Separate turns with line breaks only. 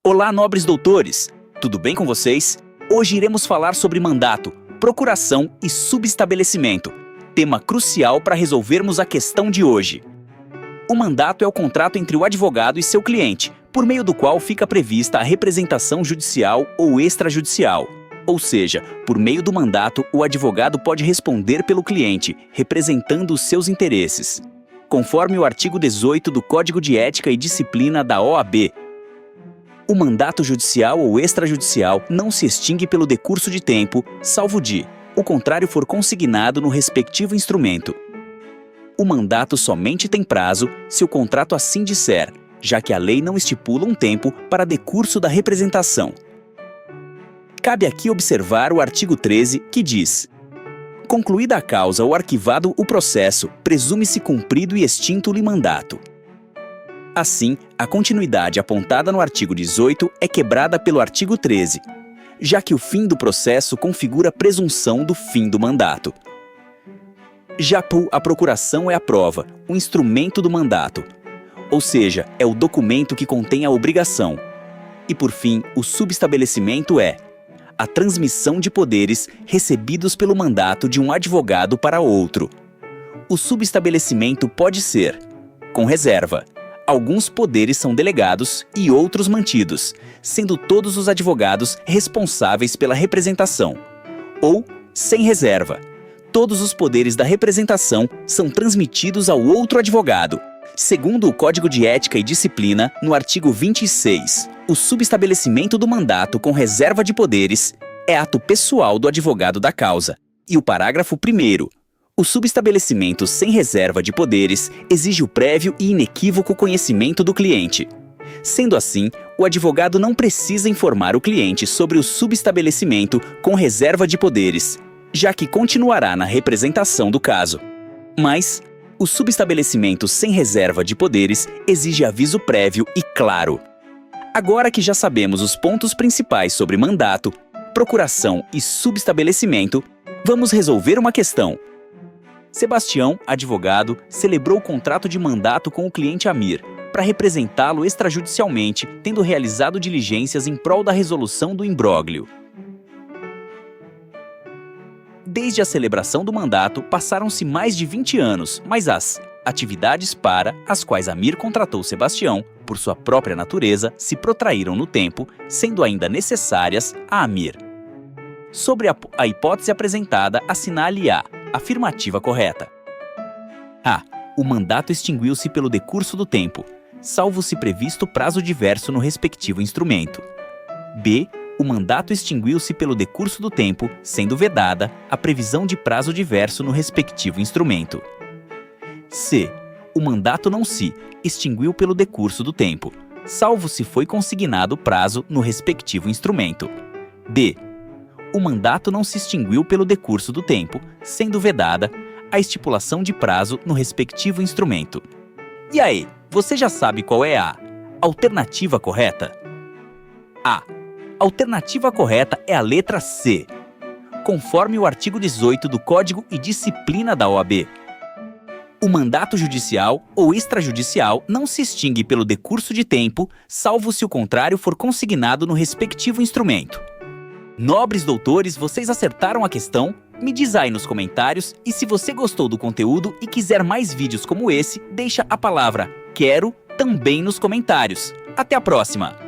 Olá, nobres doutores! Tudo bem com vocês? Hoje iremos falar sobre mandato, procuração e subestabelecimento, tema crucial para resolvermos a questão de hoje. O mandato é o contrato entre o advogado e seu cliente, por meio do qual fica prevista a representação judicial ou extrajudicial. Ou seja, por meio do mandato, o advogado pode responder pelo cliente, representando os seus interesses. Conforme o artigo 18 do Código de Ética e Disciplina da OAB, o mandato judicial ou extrajudicial não se extingue pelo decurso de tempo, salvo o contrário for consignado no respectivo instrumento. O mandato somente tem prazo se o contrato assim disser, já que a lei não estipula um tempo para decurso da representação. Cabe aqui observar o artigo 13, que diz: concluída a causa ou arquivado o processo, presume-se cumprido e extinto-lhe mandato. Assim, a continuidade apontada no artigo 18 é quebrada pelo artigo 13, já que o fim do processo configura a presunção do fim do mandato. Já a procuração é a prova, o instrumento do mandato, ou seja, é o documento que contém a obrigação. E por fim, o subestabelecimento é a transmissão de poderes recebidos pelo mandato de um advogado para outro. O subestabelecimento pode ser, com reserva, alguns poderes são delegados e outros mantidos, sendo todos os advogados responsáveis pela representação. Ou, sem reserva, todos os poderes da representação são transmitidos ao outro advogado. Segundo o Código de Ética e Disciplina, no artigo 26, o subestabelecimento do mandato com reserva de poderes é ato pessoal do advogado da causa. E o parágrafo 1º, o subestabelecimento sem reserva de poderes exige o prévio e inequívoco conhecimento do cliente. Sendo assim, o advogado não precisa informar o cliente sobre o subestabelecimento com reserva de poderes, já que continuará na representação do caso. Mas o subestabelecimento sem reserva de poderes exige aviso prévio e claro. Agora que já sabemos os pontos principais sobre mandato, procuração e subestabelecimento, vamos resolver uma questão. Sebastião, advogado, celebrou o contrato de mandato com o cliente Amir, para representá-lo extrajudicialmente, tendo realizado diligências em prol da resolução do imbróglio. Desde a celebração do mandato, passaram-se mais de 20 anos, mas as atividades para as quais Amir contratou Sebastião, por sua própria natureza, se protraíram no tempo, sendo ainda necessárias a Amir. Sobre a hipótese apresentada, assinale a afirmativa correta. A. O mandato extinguiu-se pelo decurso do tempo, salvo se previsto prazo diverso no respectivo instrumento. B. O mandato extinguiu-se pelo decurso do tempo, sendo vedada a previsão de prazo diverso no respectivo instrumento. C. O mandato não se extinguiu pelo decurso do tempo, salvo se foi consignado prazo no respectivo instrumento. D. O mandato não se extinguiu pelo decurso do tempo, sendo vedada a estipulação de prazo no respectivo instrumento. E aí, você já sabe qual é a alternativa correta? A alternativa correta é a letra C, conforme o artigo 18 do Código e Disciplina da OAB. O mandato judicial ou extrajudicial não se extingue pelo decurso de tempo, salvo se o contrário for consignado no respectivo instrumento. Nobres doutores, vocês acertaram a questão? Me diz aí nos comentários, e se você gostou do conteúdo e quiser mais vídeos como esse, deixa a palavra "quero" também nos comentários. Até a próxima!